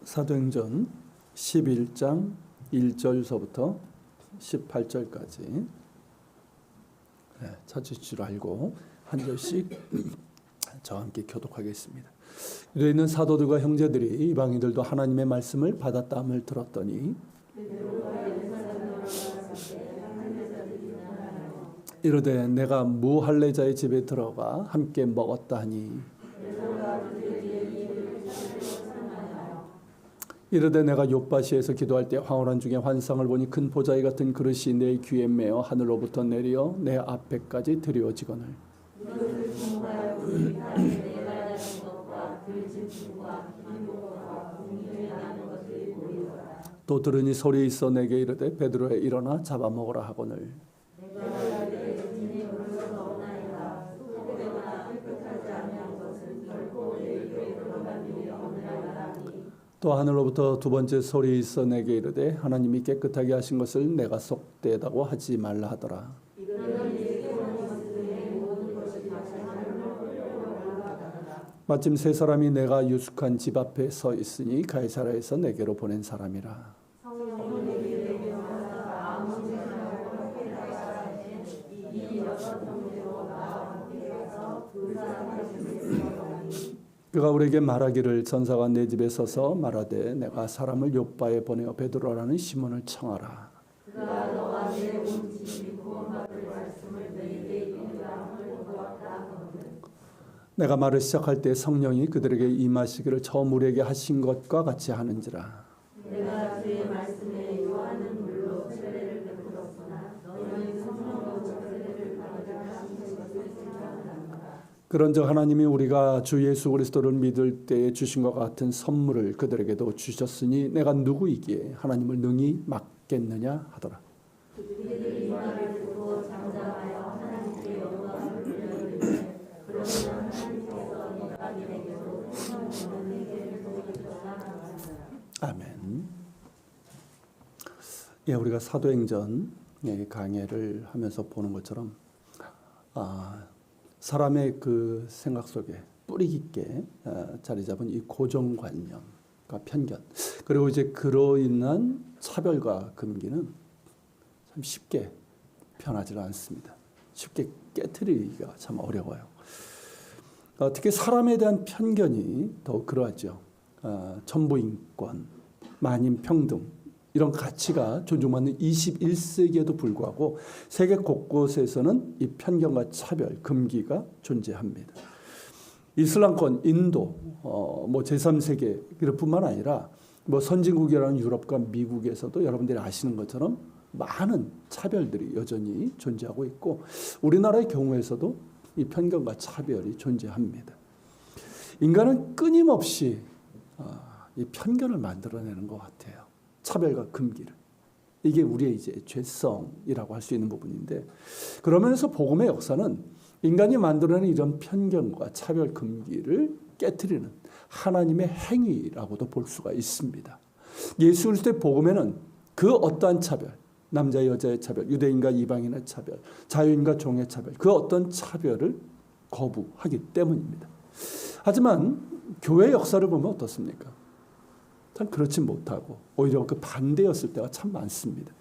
사도행전 11장 1절서부터 18절까지 찾으실 줄 알고 한 절씩 저와 함께 교독하겠습니다. 이에 있는 사도들과 형제들이 이방인들도 하나님의 말씀을 받았다함을 들었더니 이르되 내가 무할례자의 집에 들어가 함께 먹었다 하니 이르되 내가 욥바시에서 기도할 때 황홀한 중에 환상을 보니 큰 보자기 같은 그릇이 내 귀에 매어 하늘로부터 내려 내 앞에까지 드리워지거늘 또 들으니 소리 있어 내게 이르되 베드로야 일어나 잡아먹으라 하거늘 또 하늘로부터 두 번째 소리 있어 내게 이르되 하나님이 깨끗하게 하신 것을 내가 속되다고 하지 말라 하더라. 마침 세 사람이 내가 유숙한 집 앞에 서 있으니 가이사랴에서 내게로 보낸 사람이라. 그가 우리에게 말하기를 전사가 내 집에 서서 말하되 내가 사람을 욥바에 보내어 베드로라는 시몬을 청하라. 그가 너와 내 온 집이 구원받을 말씀을 너희에게 이르라함을 보았다 하거늘 내가 말을 시작할 때 성령이 그들에게 임하시기를 처음 우리에게 하신 것과 같이 하는지라. 내가 주의 말씀에 요한은 물로 세례를 베풀었으나 너희는 성령으로 세례를 받으라 하신 것을 생각한다. 그런즉 하나님이 우리가 주 예수 그리스도를 믿을 때에 주신 것 같은 선물을 그들에게도 주셨으니 내가 누구이기에 하나님을 능히 막겠느냐 하더라. 그들이 이 말을 듣고 잠잠하여 하나님께 영광을 돌려드리되 그러나 하나님께서 이방인에게도 성령 보내게 도와주셨다. 아멘. 우리가 사도행전 강해를 하면서 보는 것처럼 사람의 그 생각 속에 뿌리 깊게 자리 잡은 이 고정관념과 편견, 그리고 이제 그로 인한 차별과 금기는 참 쉽게 변하지 않습니다. 쉽게 깨트리기가 참 어려워요. 특히 사람에 대한 편견이 더욱 그러하죠. 천부인권, 만인평등 이런 가치가 존중받는 21세기에도 불구하고 세계 곳곳에서는 이 편견과 차별, 금기가 존재합니다. 이슬람권, 인도, 제3세계 뿐만 아니라 선진국이라는 유럽과 미국에서도 여러분들이 아시는 것처럼 많은 차별들이 여전히 존재하고 있고 우리나라의 경우에서도 이 편견과 차별이 존재합니다. 인간은 끊임없이 이 편견을 만들어내는 것 같아요. 차별과 금기를. 이게 우리의 이제 죄성이라고 할 수 있는 부분인데 그런 면에서 복음의 역사는 인간이 만들어내는 이런 편견과 차별 금기를 깨트리는 하나님의 행위라고도 볼 수가 있습니다. 예수 그리스도의 복음에는 그 어떠한 차별, 남자 여자의 차별, 유대인과 이방인의 차별, 자유인과 종의 차별, 그 어떤 차별을 거부하기 때문입니다. 하지만 교회 역사를 보면 어떻습니까? 참 그렇지 못하고 오히려 그 반대였을 때가 참 많습니다.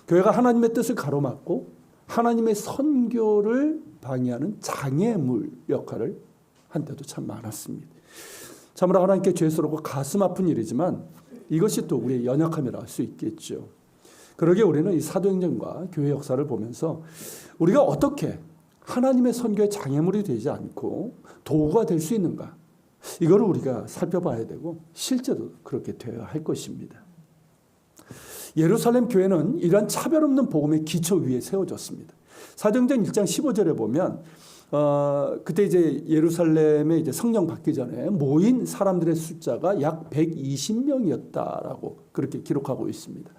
교회가 하나님의 뜻을 가로막고 하나님의 선교를 방해하는 장애물 역할을 한 때도 참 많았습니다. 참으로 하나님께 죄스럽고 가슴 아픈 일이지만 이것이 또 우리의 연약함이라 할 수 있겠죠. 그러기에 우리는 이 사도행전과 교회 역사를 보면서 우리가 어떻게 하나님의 선교의 장애물이 되지 않고 도구가 될 수 있는가? 이거를 우리가 살펴봐야 되고 실제로 그렇게 되어야 할 것입니다. 예루살렘 교회는 이러한 차별 없는 복음의 기초 위에 세워졌습니다. 사도행전 1장 15절에 보면 그때 이제 예루살렘에 이제 성령 받기 전에 모인 사람들의 숫자가 약 120명이었다라고 그렇게 기록하고 있습니다.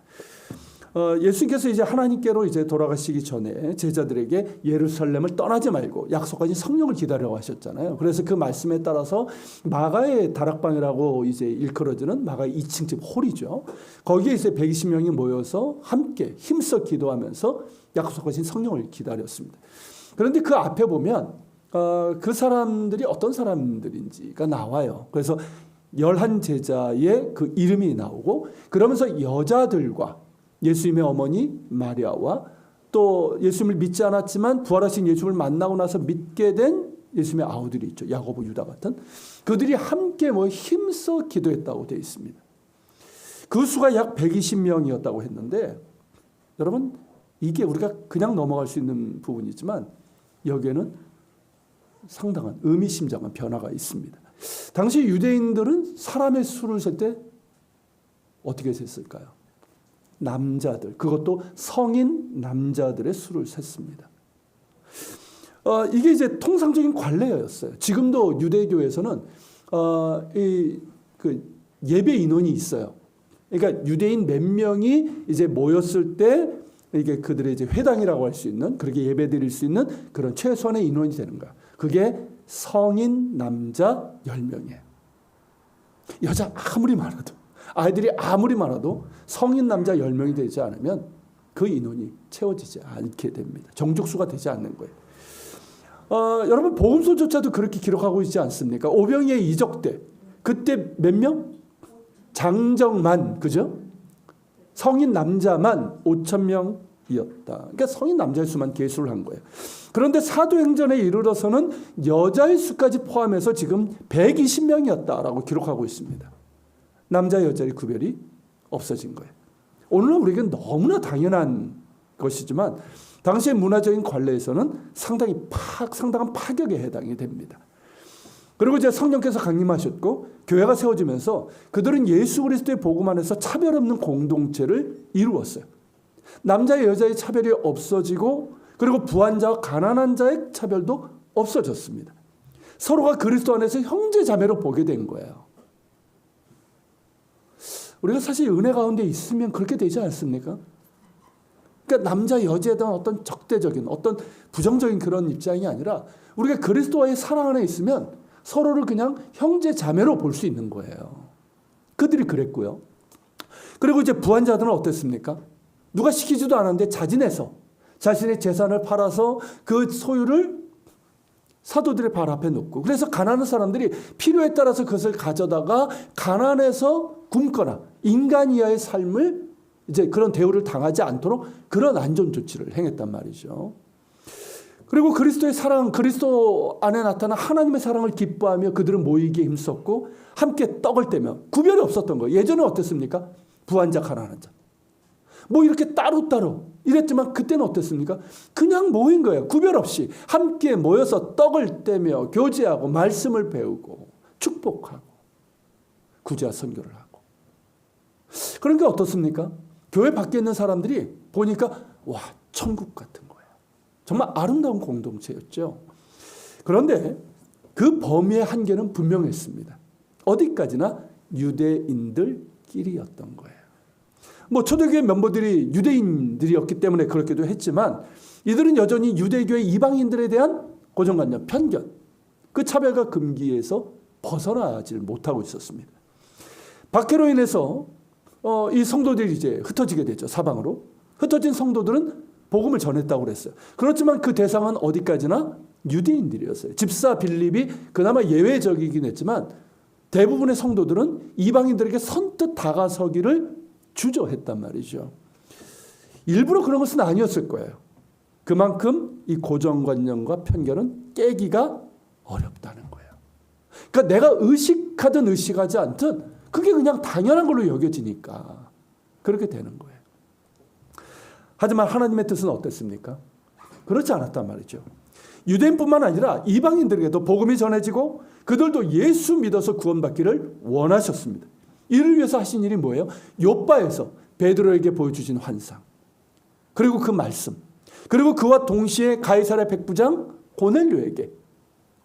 예수님께서 이제 하나님께로 이제 돌아가시기 전에 제자들에게 예루살렘을 떠나지 말고 약속하신 성령을 기다려 하셨잖아요. 그래서 그 말씀에 따라서 마가의 다락방이라고 이제 일컬어지는 마가의 2층 집 홀이죠. 거기에 이제 120명이 모여서 함께 힘써 기도하면서 약속하신 성령을 기다렸습니다. 그런데 그 앞에 보면 그 사람들이 어떤 사람들인지가 나와요. 그래서 11 제자의 그 이름이 나오고, 그러면서 여자들과 예수님의 어머니 마리아와 또 예수님을 믿지 않았지만 부활하신 예수님을 만나고 나서 믿게 된 예수님의 아우들이 있죠. 야고보, 유다 같은 그들이 함께 힘써 기도했다고 되어 있습니다. 그 수가 약 120명이었다고 했는데, 여러분 이게 우리가 그냥 넘어갈 수 있는 부분이지만 여기에는 상당한 의미심장한 변화가 있습니다. 당시 유대인들은 사람의 수를 셀 때 어떻게 셌을까요? 남자들, 그것도 성인 남자들의 수를 셌습니다. 이게 이제 통상적인 관례였어요. 지금도 유대교에서는 그 예배 인원이 있어요. 그러니까 유대인 몇 명이 이제 모였을 때 이게 그들의 이제 회당이라고 할 수 있는, 그렇게 예배 드릴 수 있는 그런 최소한의 인원이 되는 거야. 그게 성인 남자 10명이에요. 여자 아무리 많아도, 아이들이 아무리 많아도 성인 남자 10명이 되지 않으면 그 인원이 채워지지 않게 됩니다. 정족수가 되지 않는 거예요. 여러분 복음서조차도 그렇게 기록하고 있지 않습니까? 오병이의 이적때 그때 몇 명? 장정만, 그죠? 성인 남자만 5,000명이었다. 그러니까 성인 남자의 수만 계수를 한 거예요. 그런데 사도행전에 이르러서는 여자의 수까지 포함해서 지금 120명이었다라고 기록하고 있습니다. 남자 여자의 구별이 없어진 거예요. 오늘날 우리에겐 너무나 당연한 것이지만 당시의 문화적인 관례에서는 상당한 파격에 해당이 됩니다. 그리고 이제 성령께서 강림하셨고 교회가 세워지면서 그들은 예수 그리스도의 복음 안에서 차별 없는 공동체를 이루었어요. 남자의 여자의 차별이 없어지고, 그리고 부한 자와 가난한 자의 차별도 없어졌습니다. 서로가 그리스도 안에서 형제 자매로 보게 된 거예요. 우리가 사실 은혜 가운데 있으면 그렇게 되지 않습니까? 그러니까 남자 여자에 대한 어떤 적대적인, 어떤 부정적인 그런 입장이 아니라 우리가 그리스도와의 사랑 안에 있으면 서로를 그냥 형제 자매로 볼 수 있는 거예요. 그들이 그랬고요. 그리고 이제 부한 자들은 어땠습니까? 누가 시키지도 않았는데 자진해서 자신의 재산을 팔아서 그 소유를 사도들의 발 앞에 놓고, 그래서 가난한 사람들이 필요에 따라서 그것을 가져다가 가난해서 굶거나 인간 이하의 삶을 이제 그런 대우를 당하지 않도록 그런 안전 조치를 행했단 말이죠. 그리고 그리스도의 사랑, 그리스도 안에 나타난 하나님의 사랑을 기뻐하며 그들은 모이기에 힘썼고 함께 떡을 떼며, 구별이 없었던 거예요. 예전에 어땠습니까? 부한 자, 가난한 자. 이렇게 따로따로 이랬지만 그때는 어땠습니까? 그냥 모인 거예요. 구별 없이 함께 모여서 떡을 떼며 교제하고 말씀을 배우고 축복하고 구제와 선교를 하고. 그러니까 어떻습니까? 교회 밖에 있는 사람들이 보니까 와, 천국 같은 거예요. 정말 아름다운 공동체였죠. 그런데 그 범위의 한계는 분명했습니다. 어디까지나 유대인들끼리였던 거예요. 초대교회 멤버들이 유대인들이었기 때문에 그렇기도 했지만 이들은 여전히 유대교회 이방인들에 대한 고정관념, 편견, 그 차별과 금기에서 벗어나질 못하고 있었습니다. 박해로 인해서 이 성도들이 이제 흩어지게 되죠. 사방으로. 흩어진 성도들은 복음을 전했다고 그랬어요. 그렇지만 그 대상은 어디까지나 유대인들이었어요. 집사 빌립이 그나마 예외적이긴 했지만 대부분의 성도들은 이방인들에게 선뜻 다가서기를 주저했단 말이죠. 일부러 그런 것은 아니었을 거예요. 그만큼 이 고정관념과 편견은 깨기가 어렵다는 거예요. 그러니까 내가 의식하든 의식하지 않든 그게 그냥 당연한 걸로 여겨지니까 그렇게 되는 거예요. 하지만 하나님의 뜻은 어땠습니까? 그렇지 않았단 말이죠. 유대인뿐만 아니라 이방인들에게도 복음이 전해지고 그들도 예수 믿어서 구원받기를 원하셨습니다. 이를 위해서 하신 일이 뭐예요? 욥바에서 베드로에게 보여주신 환상, 그리고 그 말씀, 그리고 그와 동시에 가이사랴 백부장 고넬료에게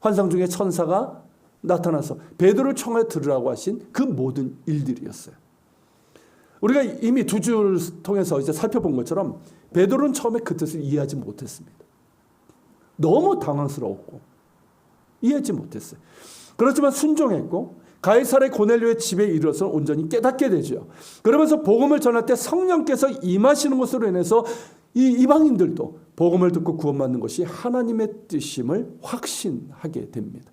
환상 중에 천사가 나타나서 베드로를 청하여 들으라고 하신 그 모든 일들이었어요. 우리가 이미 두 줄 통해서 이제 살펴본 것처럼 베드로는 처음에 그 뜻을 이해하지 못했습니다. 너무 당황스러웠고 이해하지 못했어요. 그렇지만 순종했고 가이사랴 고넬료의 집에 이르러서 온전히 깨닫게 되죠. 그러면서 복음을 전할 때 성령께서 임하시는 것으로 인해서 이 이방인들도 복음을 듣고 구원받는 것이 하나님의 뜻임을 확신하게 됩니다.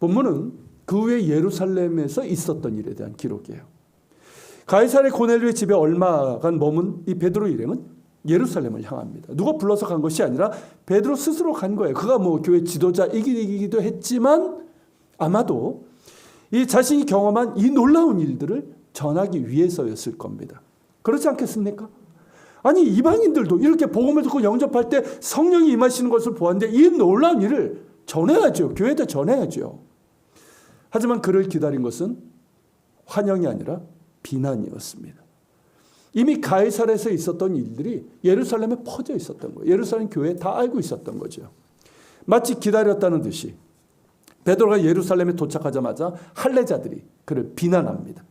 본문은 그 후에 예루살렘에서 있었던 일에 대한 기록이에요. 가이사랴 고넬료의 집에 얼마간 머문 이 베드로 일행은 예루살렘을 향합니다. 누가 불러서 간 것이 아니라 베드로 스스로 간 거예요. 그가 뭐 교회 지도자이기도 했지만 아마도 이 자신이 경험한 이 놀라운 일들을 전하기 위해서였을 겁니다. 그렇지 않겠습니까? 아니 이방인들도 이렇게 복음을 듣고 영접할 때 성령이 임하시는 것을 보았는데 이 놀라운 일을 전해야죠. 교회에다 전해야죠. 하지만 그를 기다린 것은 환영이 아니라 비난이었습니다. 이미 가이사랴에서 있었던 일들이 예루살렘에 퍼져 있었던 거예요. 예루살렘 교회에 다 알고 있었던 거죠. 마치 기다렸다는 듯이 베드로가 예루살렘에 도착하자마자 할례자들이 그를 비난합니다.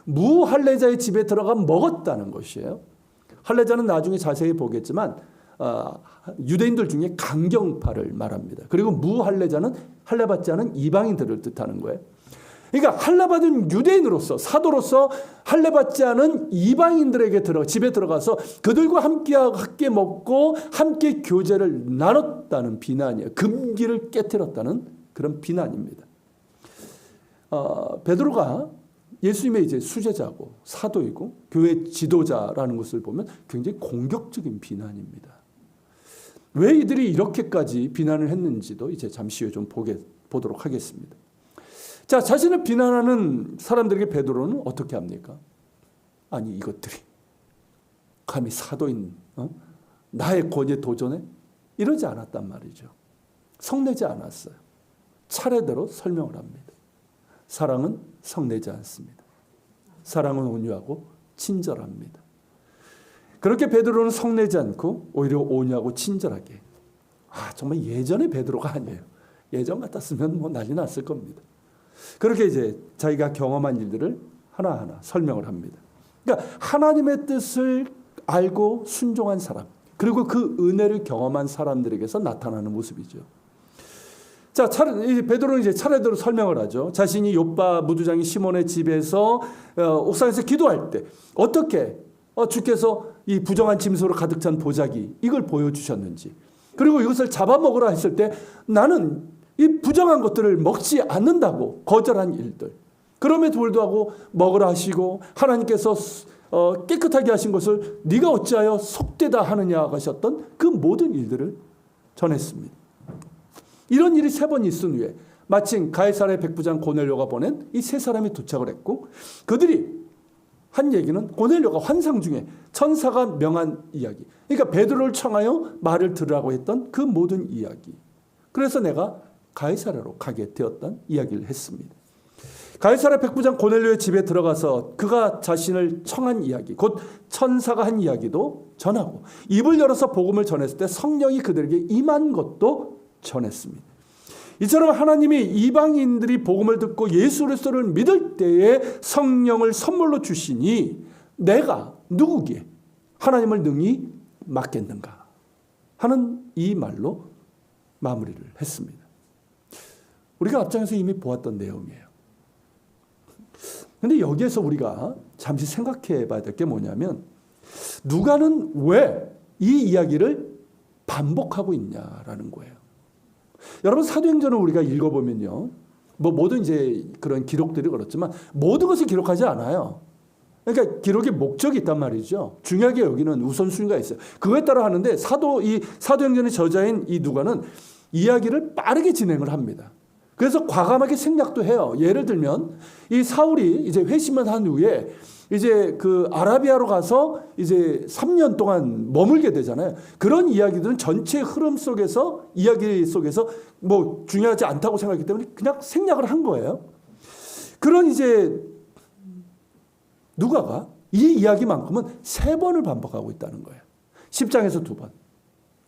무할례자의 집에 들어가 먹었다는 것이에요. 할례자는 나중에 자세히 보겠지만 유대인들 중에 강경파를 말합니다. 그리고 무할례자는 할례받지 않은 이방인들을 뜻하는 거예요. 그러니까 할례받은 유대인으로서 사도로서 할례받지 않은 이방인들에게 집에 들어가서 그들과 함께 먹고 함께 교제를 나눴다는 비난이에요. 금기를 깨뜨렸다는 그런 비난입니다. 베드로가 예수님의 이제 수제자고 사도이고 교회 지도자라는 것을 보면 굉장히 공격적인 비난입니다. 왜 이들이 이렇게까지 비난을 했는지도 이제 잠시 후에 좀 보도록 하겠습니다. 자, 자신을 비난하는 사람들에게 베드로는 어떻게 합니까? 아니 이것들이 감히 사도인 나의 권위에 도전해? 이러지 않았단 말이죠. 성내지 않았어요. 차례대로 설명을 합니다. 사랑은 성내지 않습니다. 사랑은 온유하고 친절합니다. 그렇게 베드로는 성내지 않고 오히려 온유하고 친절하게. 정말 예전의 베드로가 아니에요. 예전 같았으면 뭐 난리 났을 겁니다. 그렇게 이제 자기가 경험한 일들을 하나하나 설명을 합니다. 그러니까 하나님의 뜻을 알고 순종한 사람, 그리고 그 은혜를 경험한 사람들에게서 나타나는 모습이죠. 자, 베드로는 이제 차례대로 설명을 하죠. 자신이 욥바 무두장이 시몬의 집에서 옥상에서 기도할 때 어떻게 주께서 이 부정한 짐승으로 가득 찬 보자기 이걸 보여주셨는지, 그리고 이것을 잡아먹으라 했을 때 나는 이 부정한 것들을 먹지 않는다고 거절한 일들, 그럼에도 불구하고 먹으라 하시고 하나님께서 깨끗하게 하신 것을 네가 어찌하여 속되다 하느냐 하셨던 그 모든 일들을 전했습니다. 이런 일이 3번 있은 후에 마침 가이사랴 백부장 고넬료가 보낸 이 3사람이 도착을 했고, 그들이 한 얘기는 고넬료가 환상 중에 천사가 명한 이야기, 그러니까 베드로를 청하여 말을 들으라고 했던 그 모든 이야기, 그래서 내가 가이사랴로 가게 되었던 이야기를 했습니다. 가이사랴 백부장 고넬료의 집에 들어가서 그가 자신을 청한 이야기, 곧 천사가 한 이야기도 전하고, 입을 열어서 복음을 전했을 때 성령이 그들에게 임한 것도 전했습니다. 이처럼 하나님이 이방인들이 복음을 듣고 예수 그리스도를 믿을 때에 성령을 선물로 주시니 내가 누구기에 하나님을 능히 맡겠는가 하는 이 말로 마무리를 했습니다. 우리가 앞장에서 이미 보았던 내용이에요. 그런데 여기에서 우리가 잠시 생각해 봐야 될 게 뭐냐면, 누가는 왜 이 이야기를 반복하고 있냐라는 거예요. 여러분, 사도행전을 우리가 읽어보면요, 뭐 모든 이제 그런 기록들이 그렇지만 모든 것을 기록하지 않아요. 그러니까 기록의 목적이 있단 말이죠. 중요하게 여기는 우선순위가 있어요. 그거에 따라 하는데 이 사도행전의 저자인 이 누가는 이야기를 빠르게 진행을 합니다. 그래서 과감하게 생략도 해요. 예를 들면 이 사울이 이제 회심을 한 후에 이제 그 아라비아로 가서 이제 3년 동안 머물게 되잖아요. 그런 이야기들은 전체 흐름 속에서, 이야기 속에서 뭐 중요하지 않다고 생각했기 때문에 그냥 생략을 한 거예요. 그런 이제 누가가 이 이야기만큼은 3번을 반복하고 있다는 거예요. 10장에서 2번.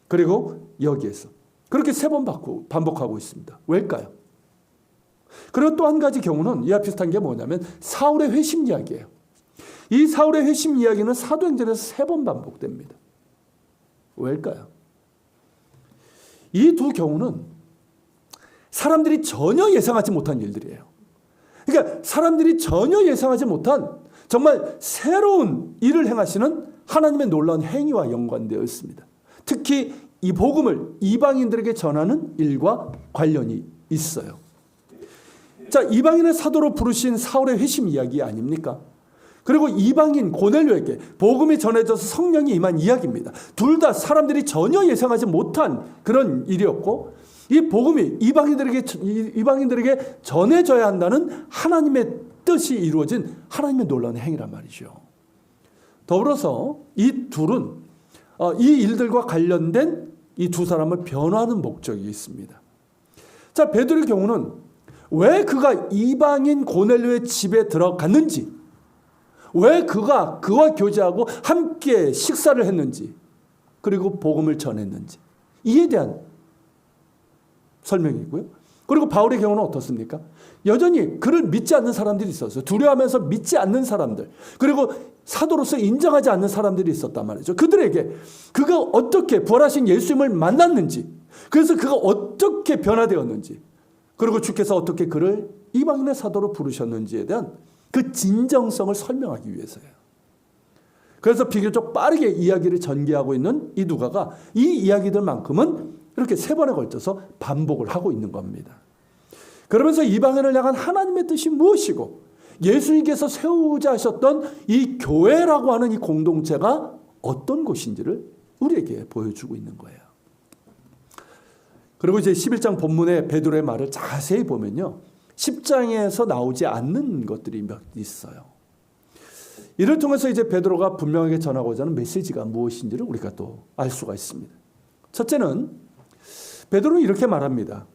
그리고 여기에서. 그렇게 3번 반복하고 있습니다. 왜일까요? 그리고 또 한 가지 경우는 이와 비슷한 게 뭐냐면 사울의 회심 이야기예요. 이 사울의 회심 이야기는 사도행전에서 3번 반복됩니다. 왜일까요? 이 두 경우는 사람들이 전혀 예상하지 못한 일들이에요. 그러니까 사람들이 전혀 예상하지 못한 정말 새로운 일을 행하시는 하나님의 놀라운 행위와 연관되어 있습니다. 특히 이 복음을 이방인들에게 전하는 일과 관련이 있어요. 자, 이방인의 사도로 부르신 사울의 회심 이야기 아닙니까? 그리고 이방인 고넬료에게 복음이 전해져서 성령이 임한 이야기입니다. 둘 다 사람들이 전혀 예상하지 못한 그런 일이었고, 이 복음이 이방인들에게 전해져야 한다는 하나님의 뜻이 이루어진 하나님의 놀라운 행위란 말이죠. 더불어서 이 둘은 이 일들과 관련된 이 두 사람을 변화하는 목적이 있습니다. 자, 베드로의 경우는 왜 그가 이방인 고넬료의 집에 들어갔는지, 왜 그가 그와 교제하고 함께 식사를 했는지, 그리고 복음을 전했는지, 이에 대한 설명이고요. 그리고 바울의 경우는 어떻습니까? 여전히 그를 믿지 않는 사람들이 있었어요. 두려워하면서 믿지 않는 사람들, 그리고 사도로서 인정하지 않는 사람들이 있었단 말이죠. 그들에게 그가 어떻게 부활하신 예수님을 만났는지, 그래서 그가 어떻게 변화되었는지, 그리고 주께서 어떻게 그를 이방인의 사도로 부르셨는지에 대한 그 진정성을 설명하기 위해서예요. 그래서 비교적 빠르게 이야기를 전개하고 있는 이 누가가 이 이야기들만큼은 이렇게 세 번에 걸쳐서 반복을 하고 있는 겁니다. 그러면서 이방인을 향한 하나님의 뜻이 무엇이고, 예수님께서 세우자 하셨던 이 교회라고 하는 이 공동체가 어떤 곳인지를 우리에게 보여주고 있는 거예요. 그리고 이제 11장 본문의 베드로의 말을 자세히 보면요, 10장에서 나오지 않는 것들이 몇 있어요. 이를 통해서 이제 베드로가 분명하게 전하고자 하는 메시지가 무엇인지를 우리가 또 알 수가 있습니다. 첫째는 베드로는 이렇게 말합니다.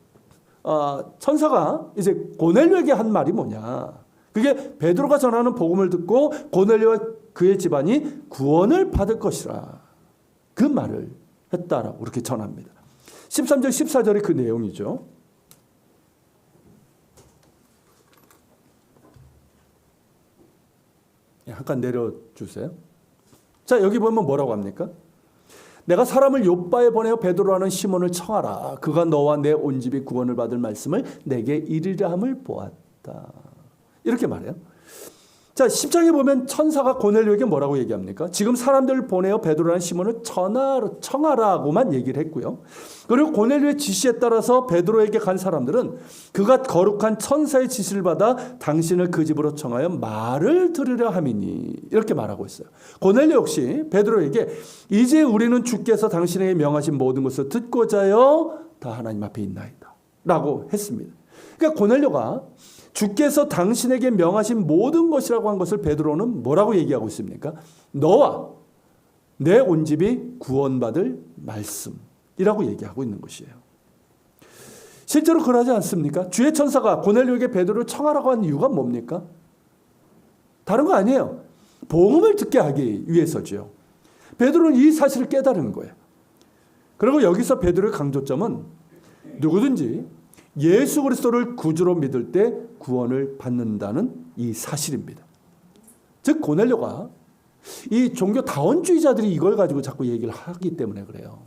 천사가 이제 고넬료에게 한 말이 뭐냐? 그게 베드로가 전하는 복음을 듣고 고넬료와 그의 집안이 구원을 받을 것이라, 그 말을 했다라고 그렇게 전합니다. 13절 14절이 그 내용이죠. 한 칸 내려주세요. 자, 여기 보면 뭐라고 합니까? 내가 사람을 욥바에 보내어 베드로라는 시몬을 청하라. 그가 너와 내 온 집이 구원을 받을 말씀을 내게 이르리라 함을 보았다. 이렇게 말해요. 자, 10장에 보면 천사가 고넬료에게 뭐라고 얘기합니까? 지금 사람들을 보내어 베드로라는 시몬을 청하라고만 얘기를 했고요. 그리고 고넬료의 지시에 따라서 베드로에게 간 사람들은 그가 거룩한 천사의 지시를 받아 당신을 그 집으로 청하여 말을 들으려 함이니, 이렇게 말하고 있어요. 고넬료 역시 베드로에게 이제 우리는 주께서 당신에게 명하신 모든 것을 듣고자 하여 다 하나님 앞에 있나이다 라고 했습니다. 그러니까 고넬료가 주께서 당신에게 명하신 모든 것이라고 한 것을 베드로는 뭐라고 얘기하고 있습니까? 너와 내 온 집이 구원받을 말씀이라고 얘기하고 있는 것이에요. 실제로 그러지 않습니까? 주의 천사가 고넬료에게 베드로를 청하라고 한 이유가 뭡니까? 다른 거 아니에요. 복음을 듣게 하기 위해서죠. 베드로는 이 사실을 깨달은 거예요. 그리고 여기서 베드로의 강조점은 누구든지 예수 그리스도를 구주로 믿을 때 구원을 받는다는 이 사실입니다. 즉 고넬료가 이 종교 다원주의자들이 이걸 가지고 자꾸 얘기를 하기 때문에 그래요.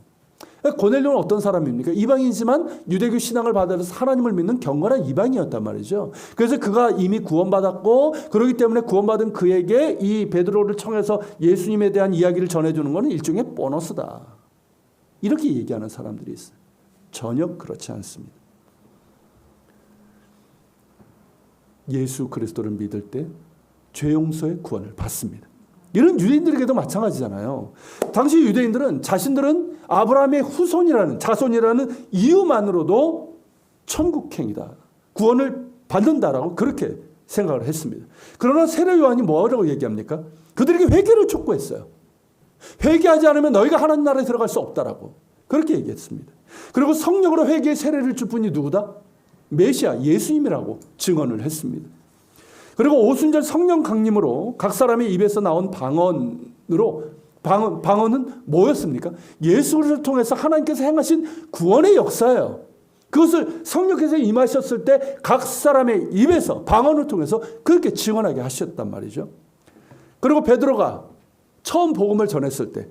고넬료는 어떤 사람입니까? 이방인이지만 유대교 신앙을 받아서 하나님을 믿는 경건한 이방인이었단 말이죠. 그래서 그가 이미 구원받았고, 그렇기 때문에 구원받은 그에게 이 베드로를 청해서 예수님에 대한 이야기를 전해주는 것은 일종의 보너스다, 이렇게 얘기하는 사람들이 있어요. 전혀 그렇지 않습니다. 예수 그리스도를 믿을 때 죄 용서의 구원을 받습니다. 이런 유대인들에게도 마찬가지잖아요. 당시 유대인들은 자신들은 아브라함의 후손이라는, 자손이라는 이유만으로도 천국행이다, 구원을 받는다라고 그렇게 생각을 했습니다. 그러나 세례 요한이 뭐라고 얘기합니까? 그들에게 회개를 촉구했어요. 회개하지 않으면 너희가 하나님 나라에 들어갈 수 없다라고 그렇게 얘기했습니다. 그리고 성령으로 회개의 세례를 줄 분이 누구다? 메시아 예수님이라고 증언을 했습니다. 그리고 오순절 성령 강림으로 각 사람의 입에서 나온 방언은 뭐였습니까? 예수 그리스도를 통해서 하나님께서 행하신 구원의 역사예요. 그것을 성령께서 임하셨을 때 각 사람의 입에서 방언을 통해서 그렇게 증언하게 하셨단 말이죠. 그리고 베드로가 처음 복음을 전했을 때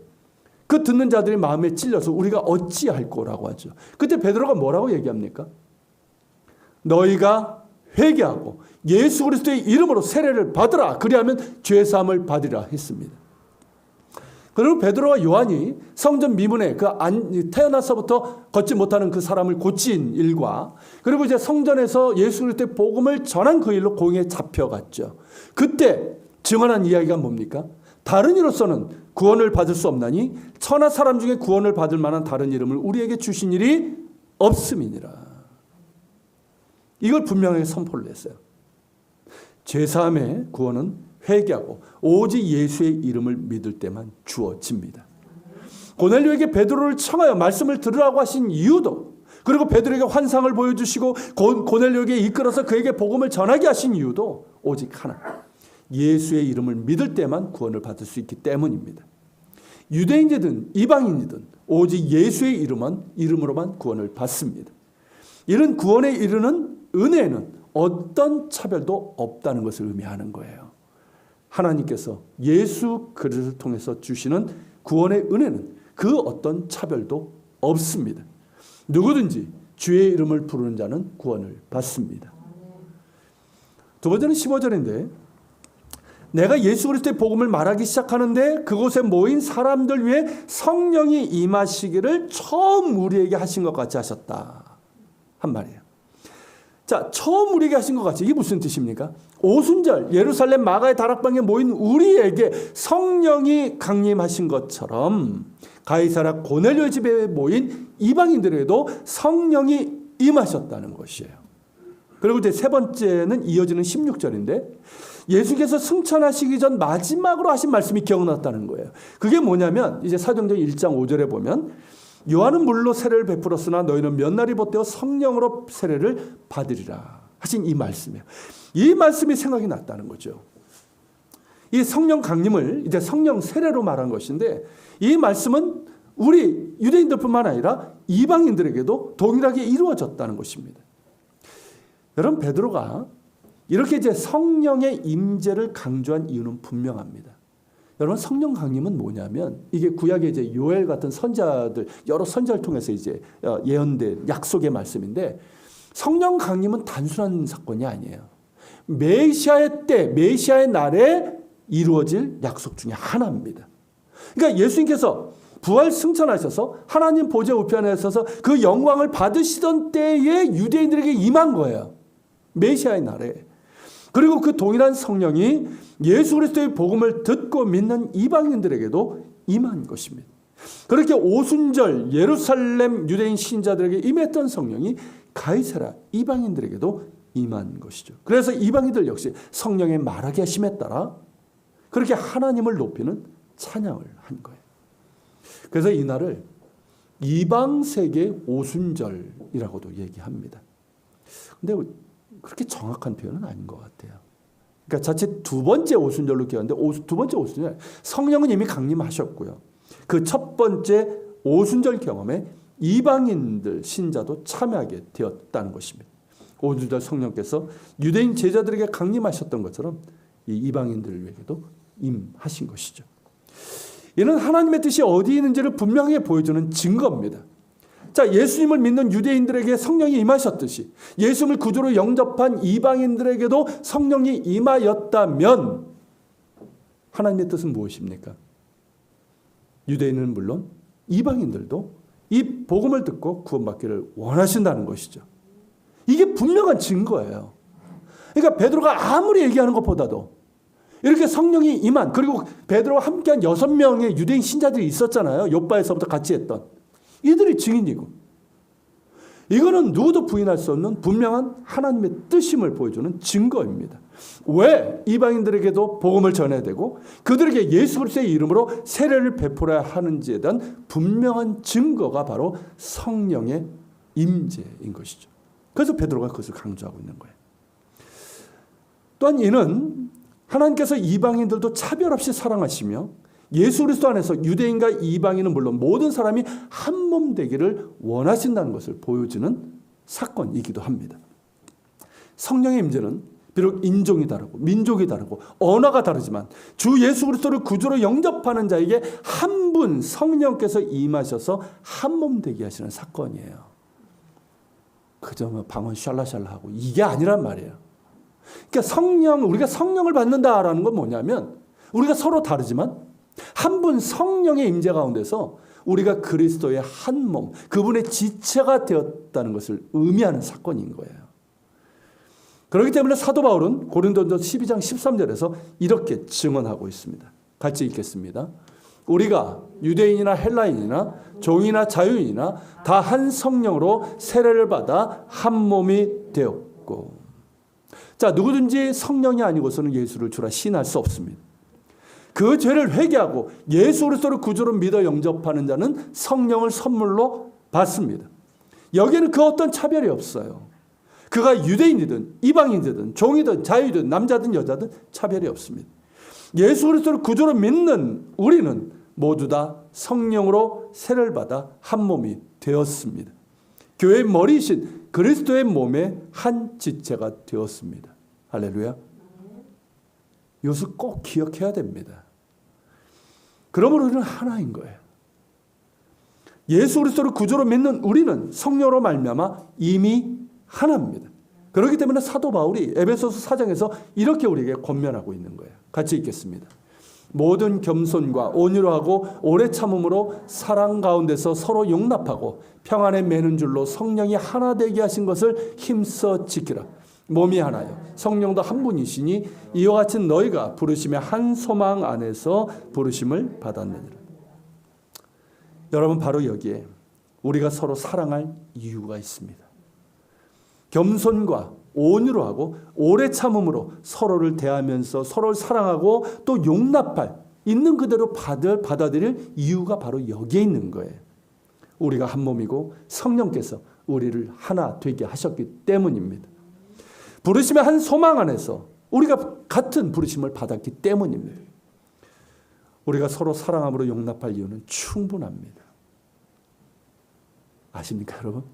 그 듣는 자들이 마음에 찔려서 우리가 어찌할 거라고 하죠. 그때 베드로가 뭐라고 얘기합니까? 너희가 회개하고 예수 그리스도의 이름으로 세례를 받으라, 그리하면 죄사함을 받으라 했습니다. 그리고 베드로와 요한이 성전 미문에 태어나서부터 걷지 못하는 그 사람을 고친 일과, 그리고 이제 성전에서 예수 그리스도의 복음을 전한 그 일로 공에 잡혀갔죠. 그때 증언한 이야기가 뭡니까? 다른 이로서는 구원을 받을 수 없나니 천하 사람 중에 구원을 받을 만한 다른 이름을 우리에게 주신 일이 없음이니라. 이걸 분명하게 선포를 했어요. 죄사함의 구원은 회개하고 오직 예수의 이름을 믿을 때만 주어집니다. 고넬료에게 베드로를 청하여 말씀을 들으라고 하신 이유도, 그리고 베드로에게 환상을 보여주시고 고넬료에게 이끌어서 그에게 복음을 전하게 하신 이유도 오직 하나, 예수의 이름을 믿을 때만 구원을 받을 수 있기 때문입니다. 유대인이든 이방인이든 오직 예수의 이름으로만 구원을 받습니다. 이런 구원에 이르는 은혜는 어떤 차별도 없다는 것을 의미하는 거예요. 하나님께서 예수 그리스도를 통해서 주시는 구원의 은혜는 그 어떤 차별도 없습니다. 누구든지 주의 이름을 부르는 자는 구원을 받습니다. 두 번째는 15절인데, 내가 예수 그리스도의 복음을 말하기 시작하는데 그곳에 모인 사람들 위해 성령이 임하시기를 처음 우리에게 하신 것 같이 하셨다 한 말이에요. 자, 처음 우리에게 하신 것 같이, 이게 무슨 뜻입니까? 오순절 예루살렘 마가의 다락방에 모인 우리에게 성령이 강림하신 것처럼 가이사랴 고넬료 집에 모인 이방인들에게도 성령이 임하셨다는 것이에요. 그리고 이제 세 번째는 이어지는 16절인데, 예수께서 승천하시기 전 마지막으로 하신 말씀이 기억났다는 거예요. 그게 뭐냐면 이제 사도행전 1장 5절에 보면, 요한은 물로 세례를 베풀었으나 너희는 몇 날이 보태어 성령으로 세례를 받으리라 하신 이 말씀이에요. 이 말씀이 생각이 났다는 거죠. 이 성령 강림을 이제 성령 세례로 말한 것인데, 이 말씀은 우리 유대인들뿐만 아니라 이방인들에게도 동일하게 이루어졌다는 것입니다. 여러분, 베드로가 이렇게 이제 성령의 임재를 강조한 이유는 분명합니다. 여러분, 성령 강림은 뭐냐면, 이게 구약의 이제 요엘 같은 선자들, 여러 선자를 통해서 이제 예언된 약속의 말씀인데, 성령 강림은 단순한 사건이 아니에요. 메시아의 때, 메시아의 날에 이루어질 약속 중에 하나입니다. 그러니까 예수님께서 부활 승천하셔서 하나님 보좌 우편에 서서 그 영광을 받으시던 때에 유대인들에게 임한 거예요. 메시아의 날에. 그리고 그 동일한 성령이 예수 그리스도의 복음을 듣고 믿는 이방인들에게도 임한 것입니다. 그렇게 오순절 예루살렘 유대인 신자들에게 임했던 성령이 가이사랴 이방인들에게도 임한 것이죠. 그래서 이방인들 역시 성령의 말하게 하심에 따라 그렇게 하나님을 높이는 찬양을 한 거예요. 그래서 이날을 이방세계 오순절이라고도 얘기합니다. 근데 그렇게 정확한 표현은 아닌 것 같아요. 그러니까 자칫 두 번째 오순절로 기억하는데, 두 번째 오순절 성령은 이미 강림하셨고요. 그 첫 번째 오순절 경험에 이방인들 신자도 참여하게 되었다는 것입니다. 오순절 성령께서 유대인 제자들에게 강림하셨던 것처럼 이 이방인들에게도 임하신 것이죠. 이는 하나님의 뜻이 어디 있는지를 분명하게 보여주는 증거입니다. 자, 예수님을 믿는 유대인들에게 성령이 임하셨듯이 예수님을 구주로 영접한 이방인들에게도 성령이 임하였다면 하나님의 뜻은 무엇입니까? 유대인은 물론 이방인들도 이 복음을 듣고 구원받기를 원하신다는 것이죠. 이게 분명한 증거예요. 그러니까 베드로가 아무리 얘기하는 것보다도 이렇게 성령이 임한, 그리고 베드로와 함께한 6명의 유대인 신자들이 있었잖아요. 욥바에서부터 같이 했던. 이들이 증인이고, 이거는 누구도 부인할 수 없는 분명한 하나님의 뜻임을 보여주는 증거입니다. 왜 이방인들에게도 복음을 전해야 되고 그들에게 예수 그리스도의 이름으로 세례를 베풀어야 하는지에 대한 분명한 증거가 바로 성령의 임재인 것이죠. 그래서 베드로가 그것을 강조하고 있는 거예요. 또한 이는 하나님께서 이방인들도 차별 없이 사랑하시며 예수 그리스도 안에서 유대인과 이방인은 물론 모든 사람이 한 몸 되기를 원하신다는 것을 보여주는 사건이기도 합니다. 성령의 임재는 비록 인종이 다르고 민족이 다르고 언어가 다르지만 주 예수 그리스도를 구주로 영접하는 자에게 한 분 성령께서 임하셔서 한 몸 되게 하시는 사건이에요. 그저 방언 샬라샬라하고 이게 아니란 말이에요. 그러니까 우리가 성령을 받는다라는 건 뭐냐면, 우리가 서로 다르지만 한 분 성령의 임재 가운데서 우리가 그리스도의 한 몸, 그분의 지체가 되었다는 것을 의미하는 사건인 거예요. 그렇기 때문에 사도 바울은 고린도전서 12장 13절에서 이렇게 증언하고 있습니다. 같이 읽겠습니다. 우리가 유대인이나 헬라인이나 종이나 자유인이나 다 한 성령으로 세례를 받아 한 몸이 되었고. 자, 누구든지 성령이 아니고서는 예수를 주라 시인할 수 없습니다. 그 죄를 회개하고 예수 그리스도를 구주로 믿어 영접하는 자는 성령을 선물로 받습니다. 여기에는 그 어떤 차별이 없어요. 그가 유대인이든 이방인이든 종이든 자유든 남자든 여자든 차별이 없습니다. 예수 그리스도를 구주로 믿는 우리는 모두 다 성령으로 세례를 받아 한 몸이 되었습니다. 교회의 머리이신 그리스도의 몸의 한 지체가 되었습니다. 할렐루야. 이것을 꼭 기억해야 됩니다. 그러므로 우리는 하나인 거예요. 예수 그리스도를 구주로 믿는 우리는 성령으로 말미암아 이미 하나입니다. 그렇기 때문에 사도 바울이 에베소서 4장에서 이렇게 우리에게 권면하고 있는 거예요. 같이 읽겠습니다. 모든 겸손과 온유로 하고 오래 참음으로 사랑 가운데서 서로 용납하고 평안에 매는 줄로 성령이 하나 되게 하신 것을 힘써 지키라. 몸이 하나요 성령도 한 분이시니 이와 같이 너희가 부르심의 한 소망 안에서 부르심을 받았느니라. 여러분, 바로 여기에 우리가 서로 사랑할 이유가 있습니다. 겸손과 온유로 하고 오래 참음으로 서로를 대하면서 서로를 사랑하고 또 용납할, 있는 그대로 받아들일 이유가 바로 여기에 있는 거예요. 우리가 한 몸이고 성령께서 우리를 하나 되게 하셨기 때문입니다. 부르심의 한 소망 안에서 우리가 같은 부르심을 받았기 때문입니다. 우리가 서로 사랑함으로 용납할 이유는 충분합니다. 아십니까, 여러분?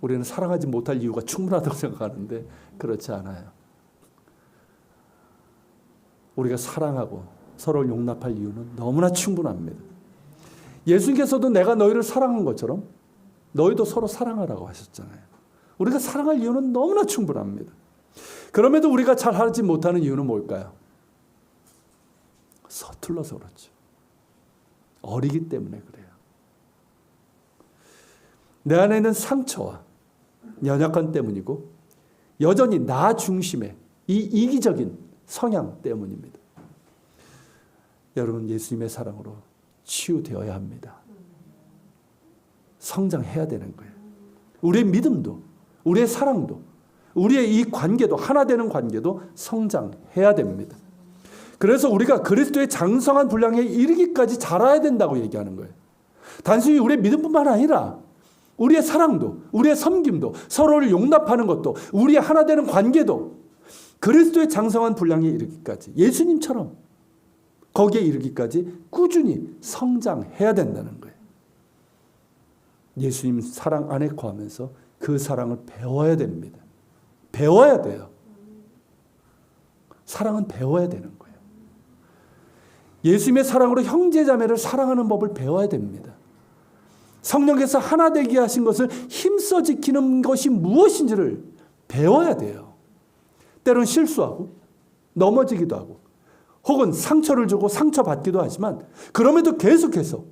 우리는 사랑하지 못할 이유가 충분하다고 생각하는데 그렇지 않아요. 우리가 사랑하고 서로를 용납할 이유는 너무나 충분합니다. 예수님께서도 내가 너희를 사랑한 것처럼 너희도 서로 사랑하라고 하셨잖아요. 우리가 사랑할 이유는 너무나 충분합니다. 그럼에도 우리가 잘 하지 못하는 이유는 뭘까요? 서툴러서 그렇죠. 어리기 때문에 그래요. 내 안에 있는 상처와 연약함 때문이고 여전히 나 중심의 이 이기적인 성향 때문입니다. 여러분, 예수님의 사랑으로 치유되어야 합니다. 성장해야 되는 거예요. 우리의 믿음도, 우리의 사랑도, 우리의 이 관계도, 하나 되는 관계도 성장해야 됩니다. 그래서 우리가 그리스도의 장성한 분량에 이르기까지 자라야 된다고 얘기하는 거예요. 단순히 우리의 믿음뿐만 아니라 우리의 사랑도, 우리의 섬김도, 서로를 용납하는 것도, 우리의 하나 되는 관계도 그리스도의 장성한 분량에 이르기까지, 예수님처럼 거기에 이르기까지 꾸준히 성장해야 된다는 거예요. 예수님 사랑 안에 거하면서 그 사랑을 배워야 됩니다. 배워야 돼요. 사랑은 배워야 되는 거예요. 예수님의 사랑으로 형제자매를 사랑하는 법을 배워야 됩니다. 성령께서 하나 되게 하신 것을 힘써 지키는 것이 무엇인지를 배워야 돼요. 때론 실수하고 넘어지기도 하고 혹은 상처를 주고 상처받기도 하지만 그럼에도 계속해서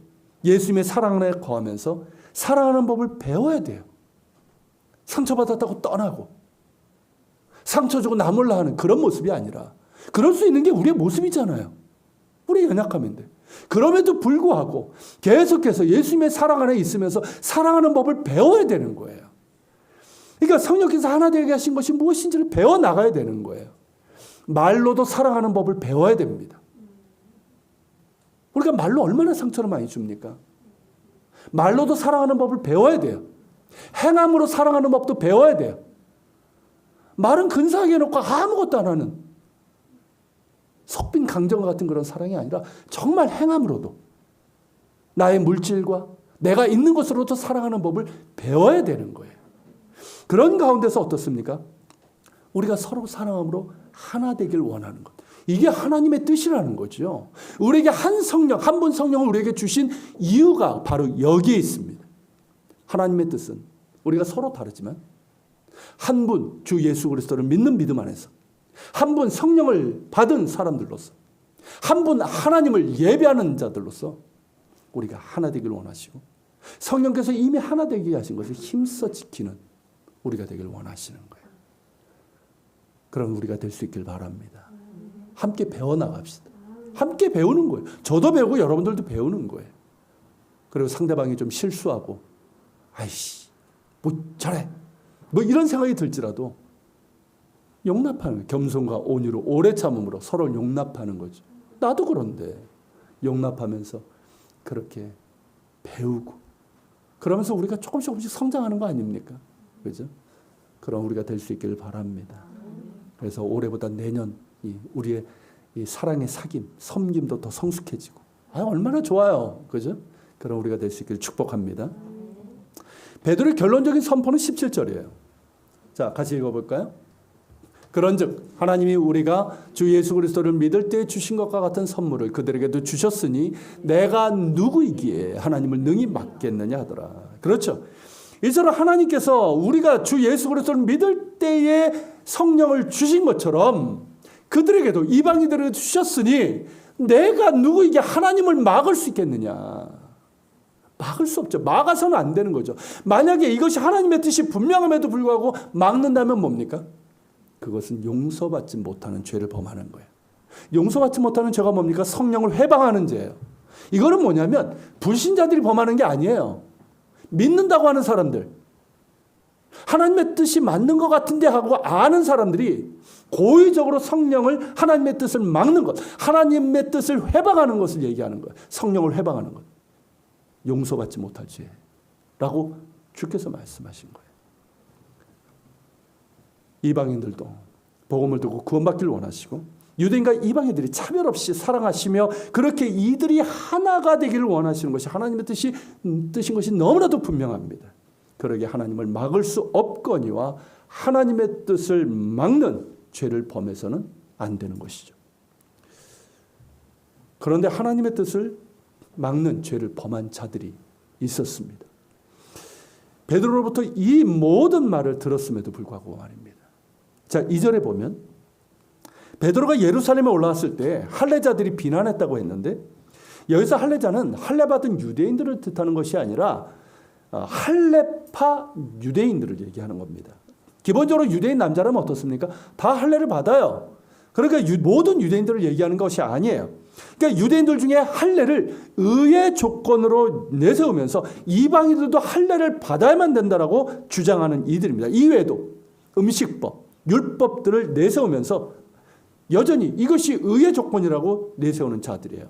예수님의 사랑 안에 거하면서 사랑하는 법을 배워야 돼요. 상처받았다고 떠나고 상처 주고 나몰라 하는 그런 모습이 아니라, 그럴 수 있는 게 우리의 모습이잖아요. 우리의 연약함인데. 그럼에도 불구하고 계속해서 예수님의 사랑 안에 있으면서 사랑하는 법을 배워야 되는 거예요. 그러니까 성령께서 하나 되게 하신 것이 무엇인지를 배워나가야 되는 거예요. 말로도 사랑하는 법을 배워야 됩니다. 우리가 말로 얼마나 상처를 많이 줍니까? 말로도 사랑하는 법을 배워야 돼요. 행함으로 사랑하는 법도 배워야 돼요. 말은 근사하게 해놓고 아무것도 안 하는 석빈 강정과 같은 그런 사랑이 아니라 정말 행함으로도 나의 물질과 내가 있는 것으로도 사랑하는 법을 배워야 되는 거예요. 그런 가운데서 어떻습니까? 우리가 서로 사랑함으로 하나 되길 원하는 것. 이게 하나님의 뜻이라는 거죠. 우리에게 한 성령, 한 분 성령을 우리에게 주신 이유가 바로 여기에 있습니다. 하나님의 뜻은 우리가 서로 다르지만 한 분 주 예수 그리스도를 믿는 믿음 안에서 한 분 성령을 받은 사람들로서 한 분 하나님을 예배하는 자들로서 우리가 하나 되길 원하시고 성령께서 이미 하나 되게 하신 것을 힘써 지키는 우리가 되길 원하시는 거예요. 그럼 우리가 될 수 있길 바랍니다. 함께 배워나갑시다. 함께 배우는 거예요. 저도 배우고 여러분들도 배우는 거예요. 그리고 상대방이 좀 실수하고 아이씨 뭐 잘해 뭐 이런 생각이 들지라도 용납하는 거예요. 겸손과 온유로 오래 참음으로 서로를 용납하는 거죠. 나도 그런데 용납하면서 그렇게 배우고 그러면서 우리가 조금씩 성장하는 거 아닙니까? 그죠? 그럼 우리가 될 수 있기를 바랍니다. 그래서 올해보다 내년 우리의 이 사랑의 사귐, 섬김도 더 성숙해지고 얼마나 좋아요. 그죠? 그럼 우리가 될 수 있기를 축복합니다. 베드로의 결론적인 선포는 17절이에요. 자, 같이 읽어볼까요? 그런즉 하나님이 우리가 주 예수 그리스도를 믿을 때 주신 것과 같은 선물을 그들에게도 주셨으니 내가 누구이기에 하나님을 능히 맡겠느냐 하더라. 그렇죠. 이처럼 하나님께서 우리가 주 예수 그리스도를 믿을 때에 성령을 주신 것처럼 그들에게도 이방인들에게 주셨으니 내가 누구이기에 하나님을 막을 수 있겠느냐. 막을 수 없죠. 막아서는 안 되는 거죠. 만약에 이것이 하나님의 뜻이 분명함에도 불구하고 막는다면 뭡니까? 그것은 용서받지 못하는 죄를 범하는 거예요. 용서받지 못하는 죄가 뭡니까? 성령을 회방하는 죄예요. 이거는 뭐냐면 불신자들이 범하는 게 아니에요. 믿는다고 하는 사람들, 하나님의 뜻이 맞는 것 같은데 하고 아는 사람들이 고의적으로 성령을 하나님의 뜻을 막는 것, 하나님의 뜻을 회방하는 것을 얘기하는 거예요. 성령을 회방하는 것. 용서받지 못할 죄라고 주께서 말씀하신 거예요. 이방인들도 복음을 듣고 구원받기를 원하시고 유대인과 이방인들이 차별 없이 사랑하시며 그렇게 이들이 하나가 되기를 원하시는 것이 하나님의 뜻인 것이 너무나도 분명합니다. 그러게 하나님을 막을 수 없거니와 하나님의 뜻을 막는 죄를 범해서는 안 되는 것이죠. 그런데 하나님의 뜻을 막는 죄를 범한 자들이 있었습니다. 베드로로부터 이 모든 말을 들었음에도 불구하고 말입니다. 자, 2절에 보면 베드로가 예루살렘에 올라왔을 때 할례자들이 비난했다고 했는데 여기서 할례자는 할례받은 유대인들을 뜻하는 것이 아니라 할례파 유대인들을 얘기하는 겁니다. 기본적으로 유대인 남자라면 어떻습니까? 다 할례를 받아요. 그러니까 모든 유대인들을 얘기하는 것이 아니에요. 그러니까 유대인들 중에 할례를 의의 조건으로 내세우면서 이방인들도 할례를 받아야만 된다라고 주장하는 이들입니다. 이외에도 음식법, 율법들을 내세우면서 여전히 이것이 의의 조건이라고 내세우는 자들이에요.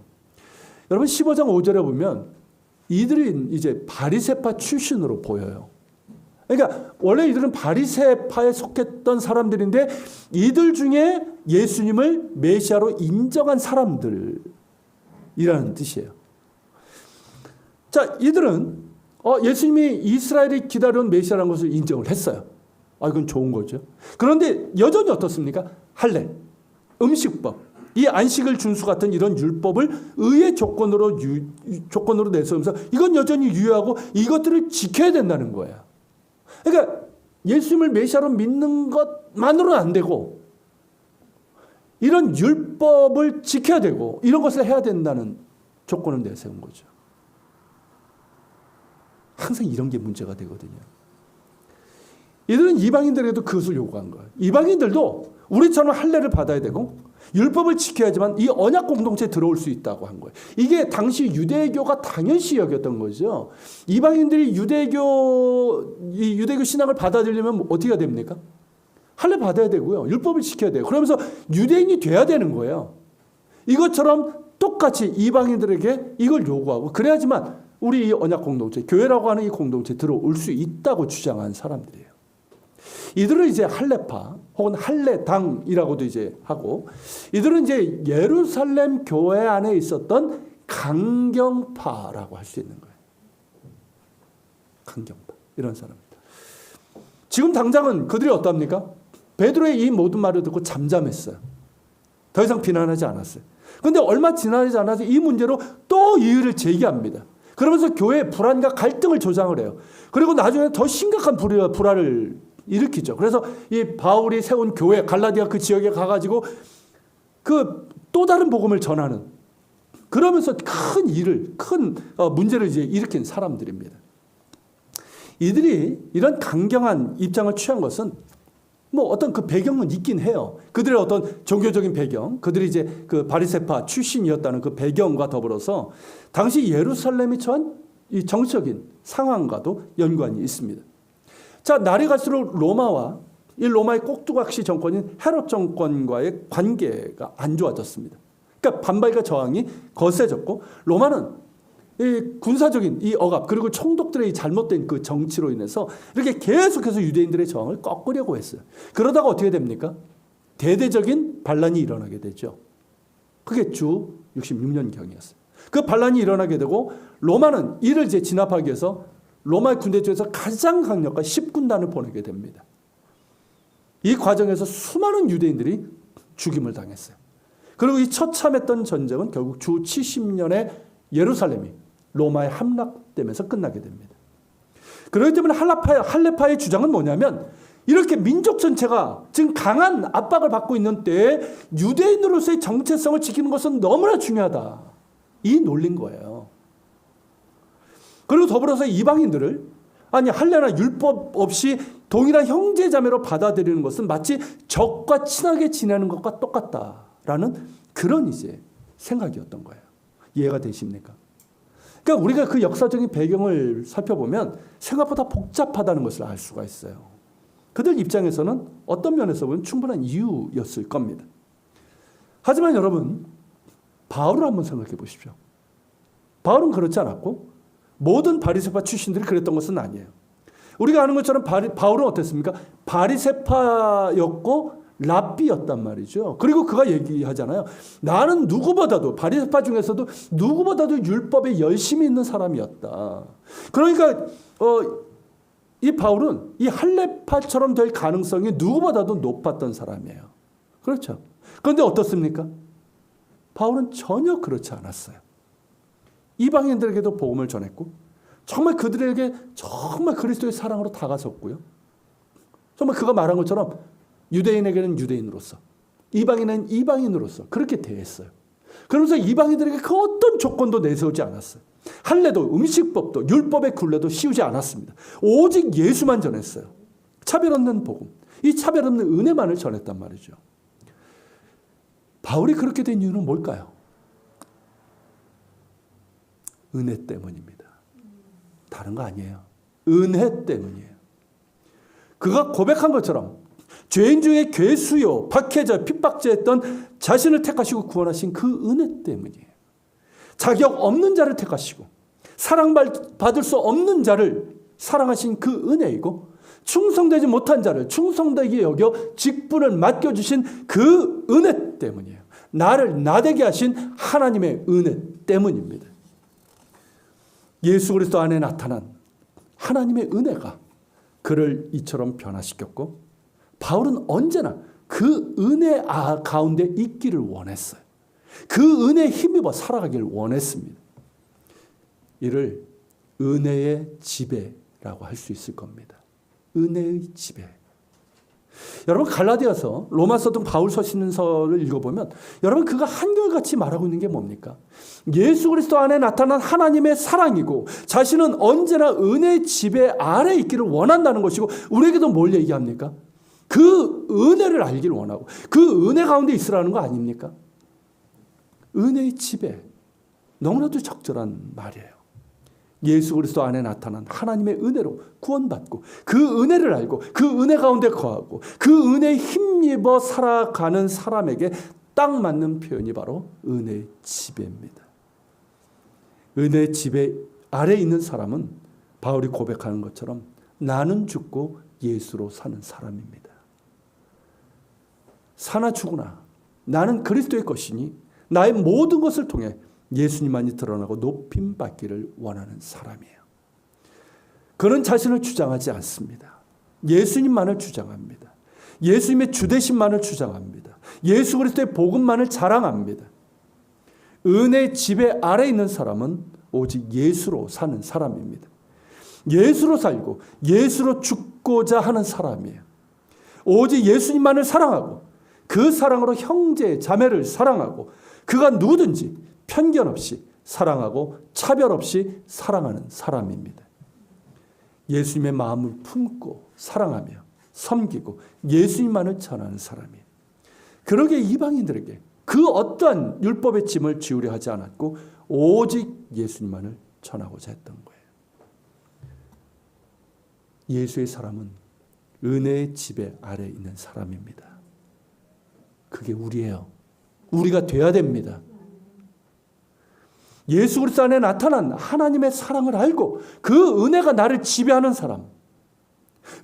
여러분 15장 5절에 보면 이들이 이제 바리새파 출신으로 보여요. 그러니까 원래 이들은 바리새파에 속했던 사람들인데 이들 중에 예수님을 메시아로 인정한 사람들이라는 뜻이에요. 자, 이들은 예수님이 이스라엘이 기다려온 메시아라는 것을 인정을 했어요. 이건 좋은 거죠. 그런데 여전히 어떻습니까? 할례, 음식법, 이 안식을 준수 같은 이런 율법을 의의 조건으로 내세우면서 이건 여전히 유효하고 이것들을 지켜야 된다는 거예요. 그러니까 예수님을 메시아로 믿는 것만으로는 안 되고 이런 율법을 지켜야 되고 이런 것을 해야 된다는 조건을 내세운 거죠. 항상 이런 게 문제가 되거든요. 이들은 이방인들에게도 그것을 요구한 거예요. 이방인들도 우리처럼 할례를 받아야 되고 율법을 지켜야지만 이 언약 공동체에 들어올 수 있다고 한 거예요. 이게 당시 유대교가 당연시 여겼던 거죠. 이방인들이 유대교 신앙을 받아들이려면 어떻게 해야 됩니까? 할례 받아야 되고요. 율법을 지켜야 돼요. 그러면서 유대인이 돼야 되는 거예요. 이것처럼 똑같이 이방인들에게 이걸 요구하고 그래야지만 우리 이 언약 공동체, 교회라고 하는 이 공동체에 들어올 수 있다고 주장한 사람들이에요. 이들은 이제 할례파 혹은 할례당이라고도 이제 하고 이들은 이제 예루살렘 교회 안에 있었던 강경파라고 할 수 있는 거예요. 강경파 이런 사람들. 지금 당장은 그들이 어떻습니까? 베드로의 이 모든 말을 듣고 잠잠했어요. 더 이상 비난하지 않았어요. 그런데 얼마 지나지 않아서 이 문제로 또 이의를 제기합니다. 그러면서 교회의 불안과 갈등을 조장을 해요. 그리고 나중에 더 심각한 불화를 일으키죠. 그래서 이 바울이 세운 교회 갈라디아 그 지역에 가가지고 그 또 다른 복음을 전하는, 그러면서 큰 문제를 이제 일으킨 사람들입니다. 이들이 이런 강경한 입장을 취한 것은 뭐 어떤 그 배경은 있긴 해요. 그들의 어떤 종교적인 배경, 그들이 이제 그 바리새파 출신이었다는 그 배경과 더불어서 당시 예루살렘이 처한 이 정치적인 상황과도 연관이 있습니다. 자, 날이 갈수록 로마와 이 로마의 꼭두각시 정권인 헤롯 정권과의 관계가 안 좋아졌습니다. 그러니까 반발과 저항이 거세졌고, 로마는 이 군사적인 이 억압, 그리고 총독들의 잘못된 그 정치로 인해서 이렇게 계속해서 유대인들의 저항을 꺾으려고 했어요. 그러다가 어떻게 됩니까? 대대적인 반란이 일어나게 되죠. 그게 주 66년경이었어요. 그 반란이 일어나게 되고, 로마는 이를 이제 진압하기 위해서 로마 군대 중에서 가장 강력한 10군단을 보내게 됩니다. 이 과정에서 수많은 유대인들이 죽임을 당했어요. 그리고 이 처참했던 전쟁은 결국 주 70년에 예루살렘이 로마에 함락되면서 끝나게 됩니다. 그렇기 때문에 할레파의 주장은 뭐냐면, 이렇게 민족 전체가 지금 강한 압박을 받고 있는 때에 유대인으로서의 정체성을 지키는 것은 너무나 중요하다. 이 논리인 거예요. 그리고 더불어서 이방인들을 할례나 율법 없이 동일한 형제자매로 받아들이는 것은 마치 적과 친하게 지내는 것과 똑같다라는 그런 이제 생각이었던 거예요. 이해가 되십니까? 그러니까 우리가 그 역사적인 배경을 살펴보면 생각보다 복잡하다는 것을 알 수가 있어요. 그들 입장에서는 어떤 면에서 보면 충분한 이유였을 겁니다. 하지만 여러분, 바울을 한번 생각해 보십시오. 바울은 그렇지 않았고 모든 바리새파 출신들이 그랬던 것은 아니에요. 우리가 아는 것처럼 바울은 어땠습니까? 바리새파였고 랍비였단 말이죠. 그리고 그가 얘기하잖아요. 나는 누구보다도, 바리새파 중에서도 누구보다도 율법에 열심히 있는 사람이었다. 그러니까 이 바울은 이 할레파처럼 될 가능성이 누구보다도 높았던 사람이에요. 그렇죠. 그런데 어떻습니까? 바울은 전혀 그렇지 않았어요. 이방인들에게도 복음을 전했고, 정말 그들에게 정말 그리스도의 사랑으로 다가섰고요. 정말 그가 말한 것처럼 유대인에게는 유대인으로서, 이방인은 이방인으로서 그렇게 대했어요. 그러면서 이방인들에게 그 어떤 조건도 내세우지 않았어요. 할례도, 음식법도, 율법의 굴레도 씌우지 않았습니다. 오직 예수만 전했어요. 차별 없는 복음, 이 차별 없는 은혜만을 전했단 말이죠. 바울이 그렇게 된 이유는 뭘까요? 은혜 때문입니다. 다른 거 아니에요. 은혜 때문이에요. 그가 고백한 것처럼 죄인 중에 괴수요, 박해자, 핍박자였던 자신을 택하시고 구원하신 그 은혜 때문이에요. 자격 없는 자를 택하시고 사랑받을 수 없는 자를 사랑하신 그 은혜이고, 충성되지 못한 자를 충성되게 여겨 직분을 맡겨주신 그 은혜 때문이에요. 나를 나되게 하신 하나님의 은혜 때문입니다. 예수 그리스도 안에 나타난 하나님의 은혜가 그를 이처럼 변화시켰고, 바울은 언제나 그 은혜 가운데 있기를 원했어요. 그 은혜에 힘입어 살아가기를 원했습니다. 이를 은혜의 지배라고 할 수 있을 겁니다. 은혜의 지배. 여러분, 갈라디아서, 로마서 등 바울서 신서를 읽어보면 여러분, 그가 한결같이 말하고 있는 게 뭡니까? 예수 그리스도 안에 나타난 하나님의 사랑이고 자신은 언제나 은혜의 지배 아래에 있기를 원한다는 것이고, 우리에게도 뭘 얘기합니까? 그 은혜를 알기를 원하고 그 은혜 가운데 있으라는 거 아닙니까? 은혜의 지배, 너무나도 적절한 말이에요. 예수 그리스도 안에 나타난 하나님의 은혜로 구원받고 그 은혜를 알고 그 은혜 가운데 거하고 그 은혜에 힘입어 살아가는 사람에게 딱 맞는 표현이 바로 은혜의 지배입니다. 은혜의 지배 아래에 있는 사람은 바울이 고백하는 것처럼 나는 죽고 예수로 사는 사람입니다. 사나 죽으나 나는 그리스도의 것이니 나의 모든 것을 통해 예수님만이 드러나고 높임받기를 원하는 사람이에요. 그는 자신을 주장하지 않습니다. 예수님만을 주장합니다. 예수님의 주되심만을 주장합니다. 예수 그리스도의 복음만을 자랑합니다. 은혜의 지배 아래에 있는 사람은 오직 예수로 사는 사람입니다. 예수로 살고 예수로 죽고자 하는 사람이에요. 오직 예수님만을 사랑하고 그 사랑으로 형제 자매를 사랑하고 그가 누구든지 편견 없이 사랑하고 차별 없이 사랑하는 사람입니다. 예수님의 마음을 품고 사랑하며 섬기고 예수님만을 전하는 사람이에요. 그러기에 이방인들에게 그 어떠한 율법의 짐을 지우려 하지 않았고 오직 예수님만을 전하고자 했던 거예요. 예수의 사람은 은혜의 지배 아래 있는 사람입니다. 그게 우리예요. 우리가 돼야 됩니다. 예수 그리스도 안에 나타난 하나님의 사랑을 알고 그 은혜가 나를 지배하는 사람,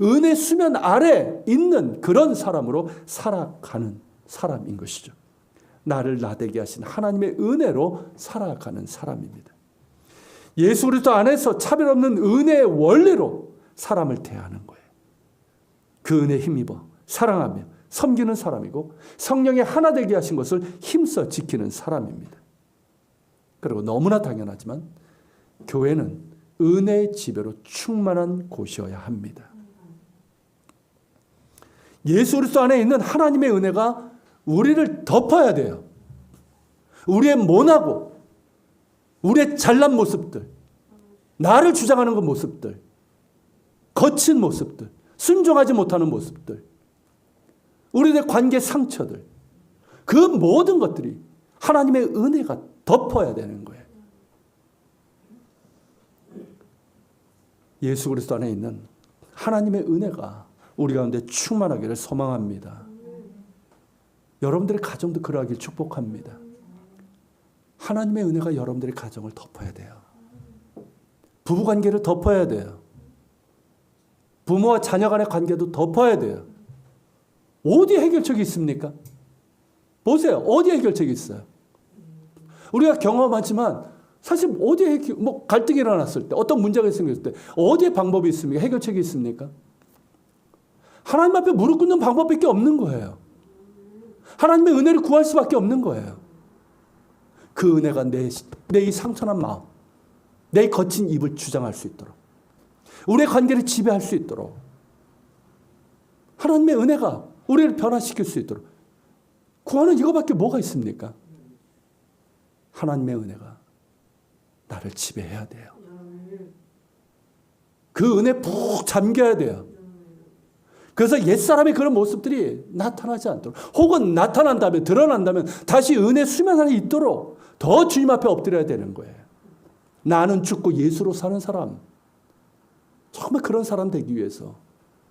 은혜 수면 아래 있는 그런 사람으로 살아가는 사람인 것이죠. 나를 나되게 하신 하나님의 은혜로 살아가는 사람입니다. 예수 그리스도 안에서 차별 없는 은혜의 원리로 사람을 대하는 거예요. 그 은혜에 힘입어 사랑하며 섬기는 사람이고 성령의 하나 되게 하신 것을 힘써 지키는 사람입니다. 그리고 너무나 당연하지만 교회는 은혜의 지배로 충만한 곳이어야 합니다. 예수 그리스도 안에 있는 하나님의 은혜가 우리를 덮어야 돼요. 우리의 모나고 우리의 잘난 모습들, 나를 주장하는 그 모습들, 거친 모습들, 순종하지 못하는 모습들, 우리들의 관계 상처들, 그 모든 것들이 하나님의 은혜가 덮어야 되는 거예요. 예수 그리스도 안에 있는 하나님의 은혜가 우리 가운데 충만하기를 소망합니다. 여러분들의 가정도 그러하길 축복합니다. 하나님의 은혜가 여러분들의 가정을 덮어야 돼요. 부부관계를 덮어야 돼요. 부모와 자녀 간의 관계도 덮어야 돼요. 어디 해결책이 있습니까? 보세요. 어디 해결책이 있어요? 우리가 경험하지만 사실 어디에 갈등이 일어났을 때, 어떤 문제가 생겼을 때 어디에 방법이 있습니까? 해결책이 있습니까? 하나님 앞에 무릎 꿇는 방법밖에 없는 거예요. 하나님의 은혜를 구할 수밖에 없는 거예요. 그 은혜가 내 이 상처난 마음, 내 거친 입을 주장할 수 있도록, 우리의 관계를 지배할 수 있도록, 하나님의 은혜가 우리를 변화시킬 수 있도록 구하는 이거밖에 뭐가 있습니까? 하나님의 은혜가 나를 지배해야 돼요. 그 은혜에 푹 잠겨야 돼요. 그래서 옛사람의 그런 모습들이 나타나지 않도록, 혹은 나타난다면, 드러난다면 다시 은혜 수면 안에 있도록 더 주님 앞에 엎드려야 되는 거예요. 나는 죽고 예수로 사는 사람, 정말 그런 사람 되기 위해서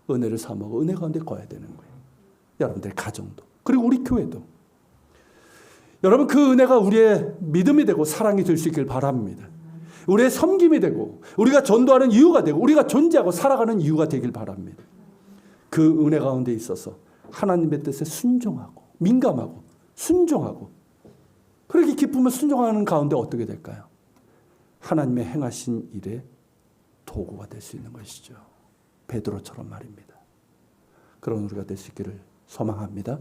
은혜를 사모하고 은혜 가운데 거야 되는 거예요. 여러분들의 가정도, 그리고 우리 교회도. 여러분, 그 은혜가 우리의 믿음이 되고 사랑이 될 수 있길 바랍니다. 우리의 섬김이 되고 우리가 전도하는 이유가 되고 우리가 존재하고 살아가는 이유가 되길 바랍니다. 그 은혜 가운데 있어서 하나님의 뜻에 순종하고 민감하고 순종하고, 그렇게 기쁨을 순종하는 가운데 어떻게 될까요? 하나님의 행하신 일에 도구가 될 수 있는 것이죠. 베드로처럼 말입니다. 그런 우리가 될 수 있기를 소망합니다.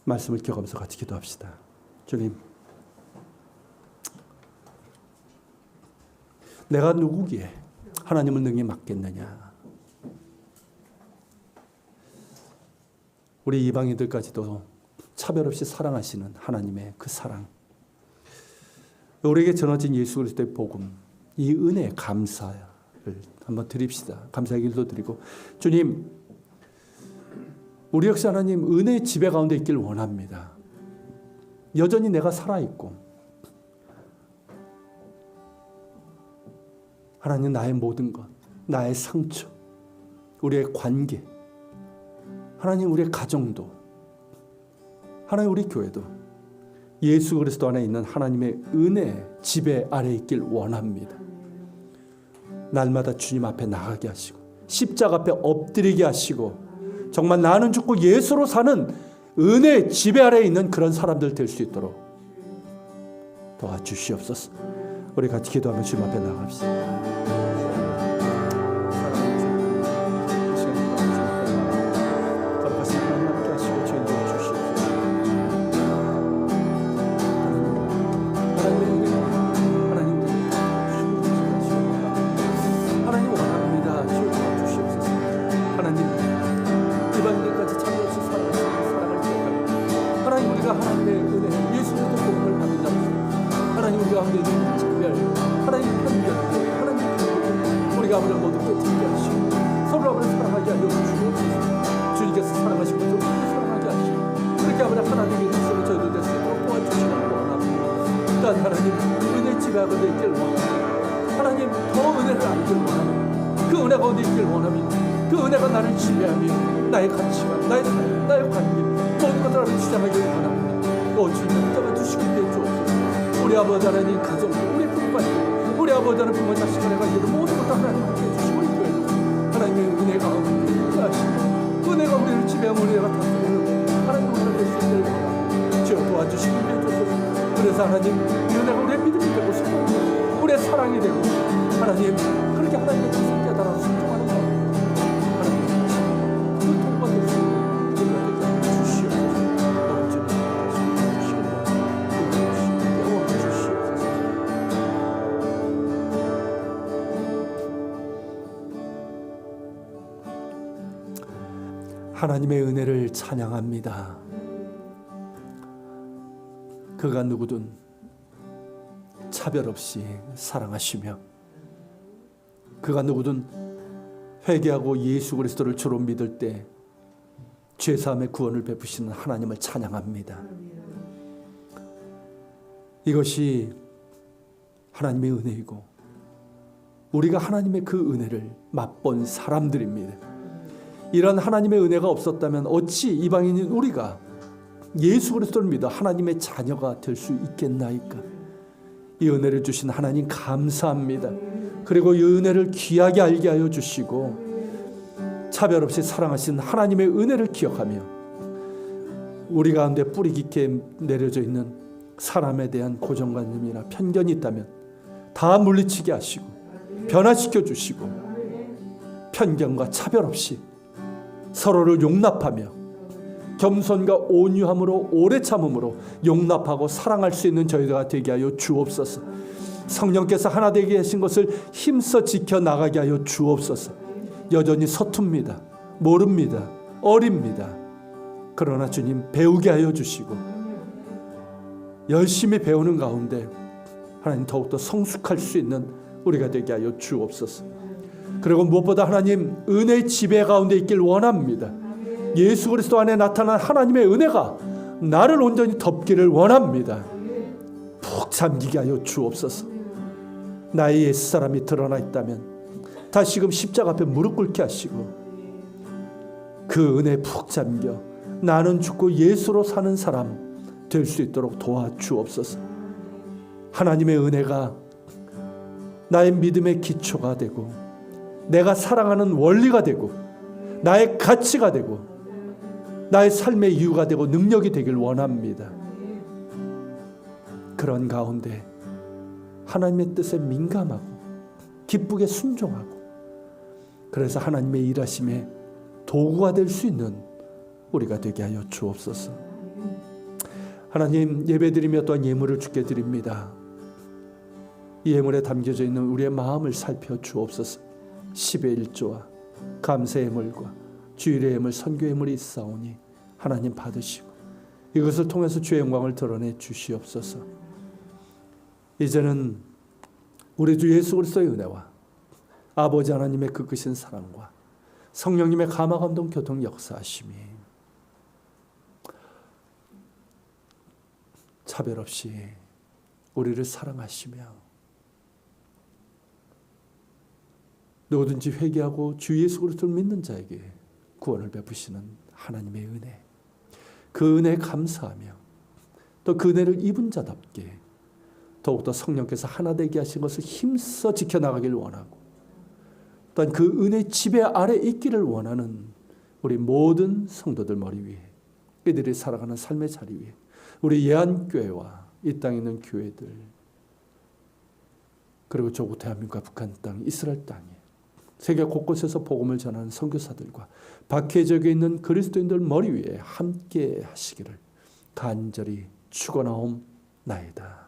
말씀을 기억하면서 같이 기도합시다. 주님, 내가 누구기에 하나님을 능히 맡겠느냐? 우리 이방인들까지도 차별 없이 사랑하시는 하나님의 그 사랑, 우리에게 전해진 예수 그리스도의 복음, 이 은혜에 감사를 한번 드립시다. 감사의 길도 드리고, 주님, 우리 역시 하나님 은혜의 지배 가운데 있길 원합니다. 여전히 내가 살아있고, 하나님 나의 모든 것, 나의 상처, 우리의 관계, 하나님 우리의 가정도, 하나님 우리 교회도 예수 그리스도 안에 있는 하나님의 은혜 지배 아래 있길 원합니다. 날마다 주님 앞에 나가게 하시고 십자가 앞에 엎드리게 하시고, 정말 나는 죽고 예수로 사는 은혜 지배 아래 있는 그런 사람들 될 수 있도록 도와주시옵소서. 우리 같이 기도하며 주님 앞에 나갑시다. 우리가 하나님의 은혜, 예수 그리스도 복음을 받은 자로서 하나님 우리 가운데 있는 차별, 하나님 편견, 하나님 편견, 우리가 아버지 모두 깨뜨리게 하시고 서로 아버지 사랑하게 하여 주옵소서. 주님께서 사랑하시고 또 우리를 사랑하게 하시고 그렇게 아버지 하나님의 일수로 저희도 될 수 있도록 도와주시는 원합니다. 또한 하나님 은혜 집에 아버지 있길 원합니다. 하나님 더 은혜를 알길 원합니다. 그 은혜가 어디 있길 원합니다. 그 은혜가 나를 지배하며 나의 가치관, 나의 삶, 나의 관계 모든 것을 나를 주장하기를 원합니다. 주님 붙잡아 주시기 때문에 주옵소서. 우리 아버지 하나님 가정도 우리 부부간도 우리 아버지 하나님 부모 자식 간의 관계도 모든 것도 하나님 함께 해주시고 우리 교회도 하나님의 은혜가 우리를 하시고 은혜가 우리를 지배하며 우리가 다스리는 하나님 은혜를 낼수 있기를 원합니다. 주여 도와주시기 위해 주옵소서. 그래서 하나님 이 은혜가 우리의 믿음이 되고 싶어요. 우리의 사랑이 되고 하나님 그렇게 하나님의 뜻을 깨달아 순종하는 것 하나님의 은혜를 찬양합니다. 그가 누구든 차별 없이 사랑하시며 그가 누구든 회개하고 예수 그리스도를 주로 믿을 때 죄사함의 구원을 베푸시는 하나님을 찬양합니다. 이것이 하나님의 은혜이고 우리가 하나님의 그 은혜를 맛본 사람들입니다. 이런 하나님의 은혜가 없었다면 어찌 이방인인 우리가 예수 그리스도를 믿어 하나님의 자녀가 될 수 있겠나이까. 이 은혜를 주신 하나님 감사합니다. 그리고 이 은혜를 귀하게 알게 하여 주시고 차별 없이 사랑하신 하나님의 은혜를 기억하며 우리 가운데 뿌리 깊게 내려져 있는 사람에 대한 고정관념이나 편견이 있다면 다 물리치게 하시고 변화시켜 주시고 편견과 차별 없이 서로를 용납하며 겸손과 온유함으로 오래 참음으로 용납하고 사랑할 수 있는 저희가 되게 하여 주옵소서. 성령께서 하나 되게 하신 것을 힘써 지켜나가게 하여 주옵소서. 여전히 서툽니다. 모릅니다. 어립니다. 그러나 주님 배우게 하여 주시고 열심히 배우는 가운데 하나님 더욱더 성숙할 수 있는 우리가 되게 하여 주옵소서. 그리고 무엇보다 하나님 은혜의 지배 가운데 있길 원합니다. 예수 그리스도 안에 나타난 하나님의 은혜가 나를 온전히 덮기를 원합니다. 푹 잠기게 하여 주옵소서. 나의 옛사람이 드러나 있다면 다시금 십자가 앞에 무릎 꿇게 하시고 그 은혜에 푹 잠겨 나는 죽고 예수로 사는 사람 될 수 있도록 도와주옵소서. 하나님의 은혜가 나의 믿음의 기초가 되고 내가 사랑하는 원리가 되고 나의 가치가 되고 나의 삶의 이유가 되고 능력이 되길 원합니다. 그런 가운데 하나님의 뜻에 민감하고 기쁘게 순종하고 그래서 하나님의 일하심에 도구가 될 수 있는 우리가 되게 하여 주옵소서. 하나님 예배드리며 또한 예물을 주께 드립니다. 이 예물에 담겨져 있는 우리의 마음을 살펴 주옵소서. 10의 1조와 감사의 예물과 주일의 예물, 선교의 예물이 있사오니 하나님 받으시고 이것을 통해서 주의 영광을 드러내 주시옵소서. 이제는 우리 주 예수 그리스도의 은혜와 아버지 하나님의 그 크신 사랑과 성령님의 감화 감동 교통 역사하심이 차별 없이 우리를 사랑하시며 누구든지 회개하고 주 예수 그리스도를 믿는 자에게 구원을 베푸시는 하나님의 은혜, 그 은혜에 감사하며 또 그 은혜를 입은 자답게 더욱더 성령께서 하나 되게 하신 것을 힘써 지켜나가길 원하고 또한 그 은혜의 지배 아래 있기를 원하는 우리 모든 성도들 머리 위에 이들이 살아가는 삶의 자리 위에 우리 예안교회와 이 땅에 있는 교회들 그리고 조국 대한민국과 북한 땅, 이스라엘 땅에 세계 곳곳에서 복음을 전하는 선교사들과 박해적에 있는 그리스도인들 머리 위에 함께 하시기를 간절히 축원하옵나이다.